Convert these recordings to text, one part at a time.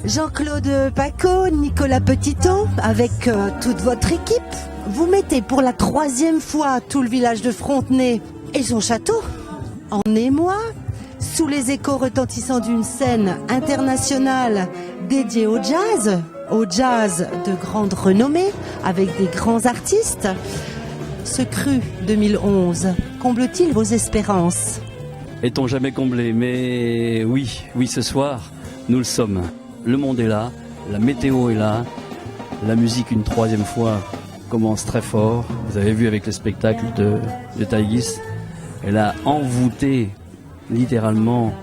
Jean-Claude Paco, Nicolas Petitot, avec toute votre équipe, vous mettez pour la 3e fois tout le village de Frontenay et son château en émoi, sous les échos retentissants d'une scène internationale dédiée au jazz de grande renommée, avec des grands artistes. Ce cru 2011 comble-t-il vos espérances? Est-on jamais comblé? Mais oui, ce soir, nous le sommes. Le monde est là, la météo est là, la musique une 3e fois commence très fort. Vous avez vu avec le spectacle de Taïgis, elle a envoûté littéralement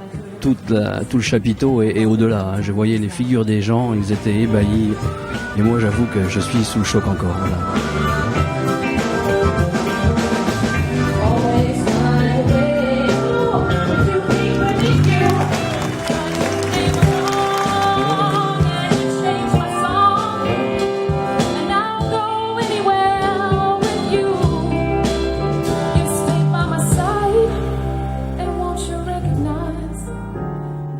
tout le chapiteau et au-delà. Je voyais les figures des gens, ils étaient ébahis. Et moi j'avoue que je suis sous le choc encore. Voilà.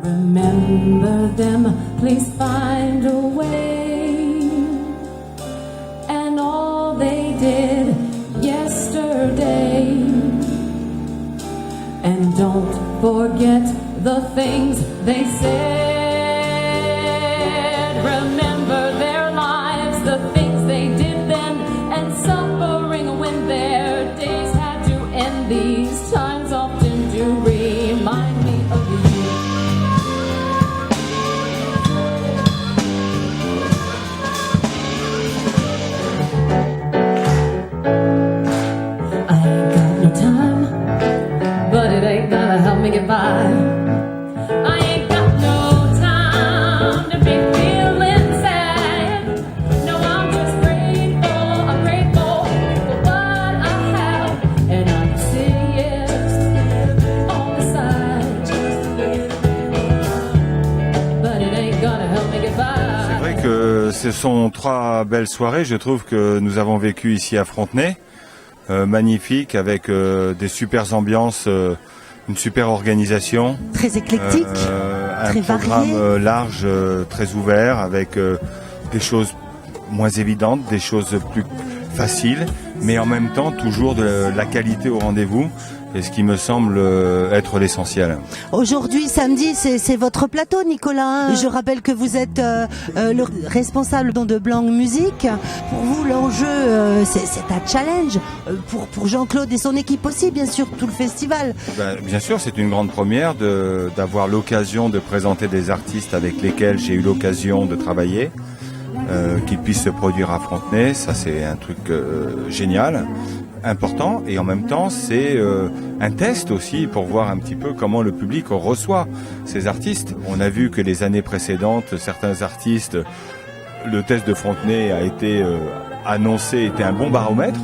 Remember them, please find a way. And all they did yesterday. And don't forget the things they said. Remember their lives, the things they did then, and suffering when their days had to end. These times often do remind me of you. Help me get by. I ain't got no time to be feeling sad. No, I'm just grateful. I'm grateful for what I have, and I'm saying yes on the side. But it ain't gonna help me get by. C'est vrai que ce sont 3 belles soirées, je trouve, que nous avons vécues ici à Frontenay. Magnifique, avec des super ambiances. Une super organisation. Très éclectique, très un programme varié. Large, très ouvert, avec des choses moins évidentes, des choses plus faciles, mais en même temps toujours de la qualité au rendez-vous. Et ce qui me semble être l'essentiel. Aujourd'hui, samedi, c'est votre plateau, Nicolas. Je rappelle que vous êtes le responsable de Blanc Musique. Pour vous, l'enjeu, c'est un challenge. Pour Jean-Claude et son équipe aussi, bien sûr, tout le festival. Bien sûr, c'est une grande première d'avoir l'occasion de présenter des artistes avec lesquels j'ai eu l'occasion de travailler, qu'ils puissent se produire à Frontenay. Ça, c'est un truc génial, important, et en même temps c'est un test aussi pour voir un petit peu comment le public reçoit ces artistes. On a vu que les années précédentes, certains artistes, le test de Frontenay a été annoncé, était un bon baromètre.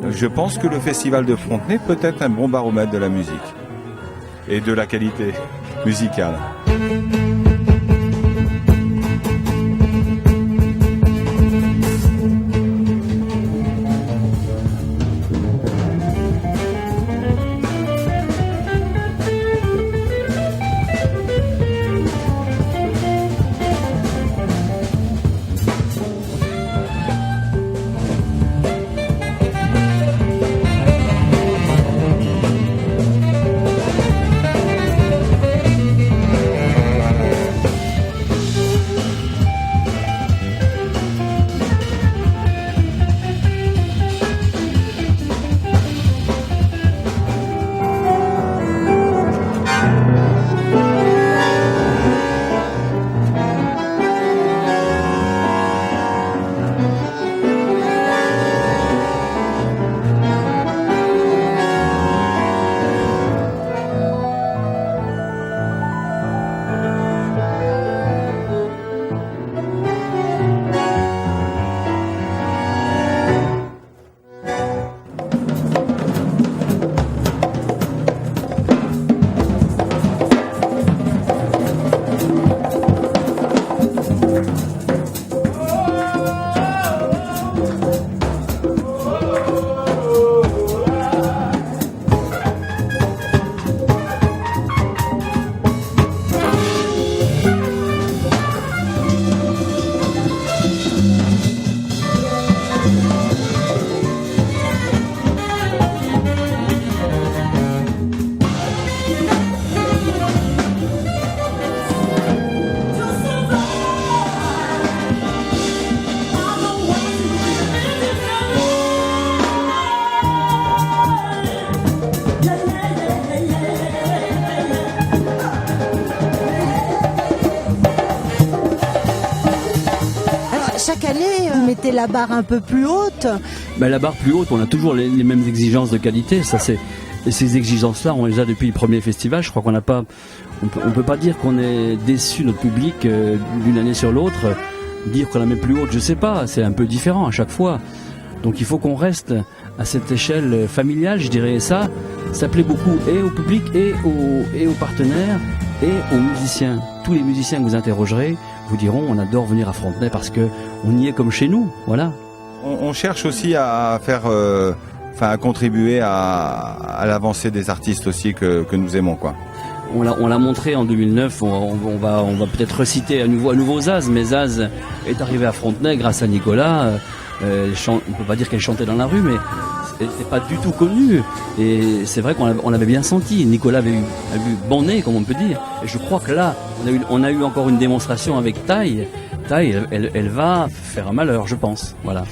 Je pense que le festival de Frontenay peut être un bon baromètre de la musique et de la qualité musicale. mettez la barre un peu plus haute. Ben, la barre plus haute, on a toujours les mêmes exigences de qualité. Et ces exigences-là, on les a depuis le premier festival. Je crois qu'on n'a pas, on peut pas dire qu'on est déçu notre public d'une année sur l'autre. Dire qu'on la met plus haute, je sais pas. C'est un peu différent à chaque fois. Donc il faut qu'on reste à cette échelle familiale, je dirais. Et ça plaît beaucoup et au public et aux partenaires et aux musiciens. Tous les musiciens que vous interrogerez vous diront on adore venir à Frontenay parce que on y est comme chez nous. Voilà. On cherche aussi à faire, à contribuer à l'avancée des artistes aussi que nous aimons, quoi. On l'a montré en 2009, on va peut-être reciter à nouveau Zaz, mais Zaz est arrivé à Frontenay grâce à Nicolas. On ne peut pas dire qu'elle chantait dans la rue, mais elle n'était pas du tout connue. Et c'est vrai qu'on l'avait bien senti. Nicolas avait eu bon nez, comme on peut dire. Et je crois que là, on a eu encore une démonstration avec Taille. Taille, elle va faire un malheur, je pense. Voilà.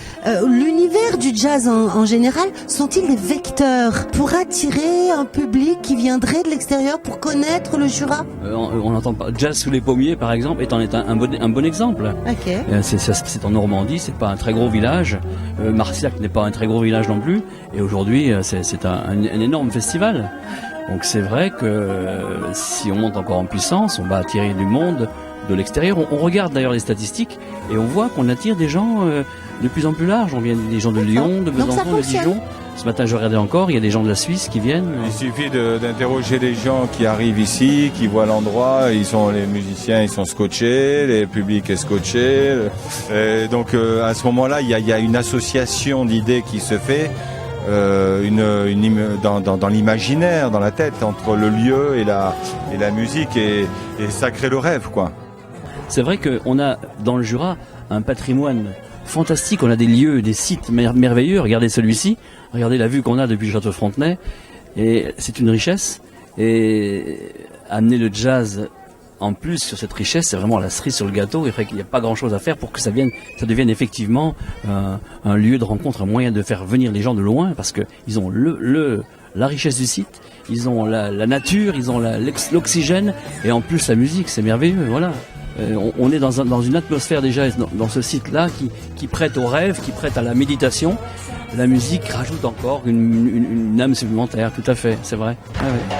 L'univers du jazz en général sont-ils des vecteurs pour attirer un public qui viendrait de l'extérieur pour connaître le Jura? On n'entend pas. Jazz sous les pommiers, par exemple, est un bon exemple. Ok. C'est en Normandie, c'est pas un très gros village. Marciac n'est pas un très gros village non plus. Et aujourd'hui, c'est un énorme festival. Donc c'est vrai que si on monte encore en puissance, on va attirer du monde de l'extérieur. On regarde d'ailleurs les statistiques et on voit qu'on attire des gens de plus en plus larges. On vient des gens de Lyon, de Besançon, de Dijon. Ce matin, je regardais encore, il y a des gens de la Suisse qui viennent. Il suffit d'interroger les gens qui arrivent ici, qui voient l'endroit. Les musiciens, ils sont scotchés, les publics est scotché. Donc à ce moment-là, il y a une association d'idées qui se fait. Dans l'imaginaire, dans la tête, entre le lieu et la musique, et ça crée le rêve, quoi. C'est vrai qu'on a dans le Jura un patrimoine fantastique, on a des lieux, des sites merveilleux. Regardez celui-ci, regardez la vue qu'on a depuis le château de Frontenay, et c'est une richesse. Et amener le jazz en plus sur cette richesse, c'est vraiment la cerise sur le gâteau. Il n'y a pas grand-chose à faire pour que ça devienne effectivement un lieu de rencontre, un moyen de faire venir les gens de loin, parce que ils ont la richesse du site, ils ont la nature, ils ont l'oxygène, et en plus la musique, c'est merveilleux. Voilà. On est dans une atmosphère déjà dans ce site-là qui prête au rêve, qui prête à la méditation. La musique rajoute encore une âme supplémentaire, tout à fait, c'est vrai. Ah ouais.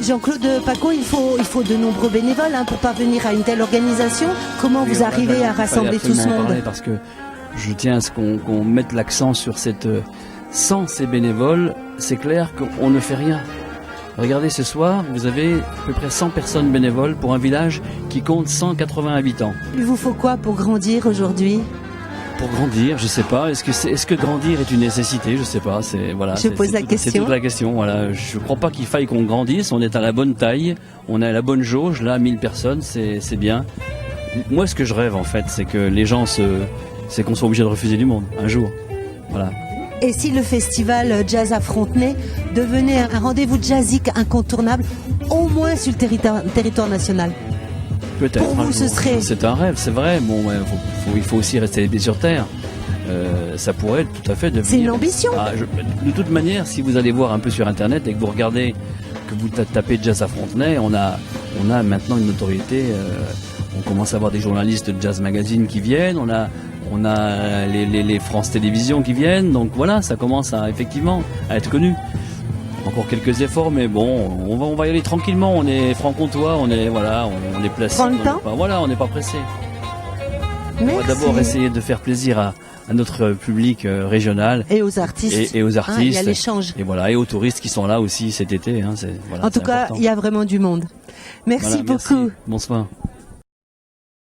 Jean-Claude Paco, il faut de nombreux bénévoles pour parvenir à une telle organisation. Comment vous arrivez à rassembler tout ce monde? Parce que je tiens à ce qu'on mette l'accent sur cette... Sans ces bénévoles, c'est clair qu'on ne fait rien. Regardez, ce soir, vous avez à peu près 100 personnes bénévoles pour un village qui compte 180 habitants. Il vous faut quoi pour grandir aujourd'hui? Pour grandir, je sais pas. Est-ce que grandir est une nécessité? Je sais pas. Je pose la question. C'est toute la question. Voilà. Je crois pas qu'il faille qu'on grandisse. On est à la bonne taille. On est à la bonne jauge. Là, 1000 personnes, c'est bien. Moi, ce que je rêve en fait, c'est que les gens c'est qu'on soit obligé de refuser du monde un jour. Voilà. Et si le festival Jazz à Frontenay devenait un rendez-vous jazzique incontournable au moins sur le territoire national. Peut-être. Pour vous, un ce jour. serait- C'est un rêve, c'est vrai. Bon, ouais, il faut aussi rester les pieds sur terre. Ça pourrait tout à fait devenir. C'est une ambition. De toute manière, si vous allez voir un peu sur Internet et que vous regardez, que vous tapez Jazz à Frontenay, on a maintenant une notoriété. On commence à avoir des journalistes de Jazz Magazine qui viennent. On a les France Télévisions qui viennent. Donc voilà, ça commence effectivement à être connu. Encore quelques efforts, mais bon, on va y aller tranquillement. On est franc-comtois, on est placé. Prends le temps. On n'est pas pressé. On va Merci. d'abord essayer de faire plaisir à notre public régional Et aux artistes. et aux Hein, il y a artistes. l'échange. Et voilà, et aux touristes qui sont là aussi cet été. Hein, voilà, En tout c'est cas, important. il y a vraiment du monde. Merci Voilà, beaucoup. Bonsoir.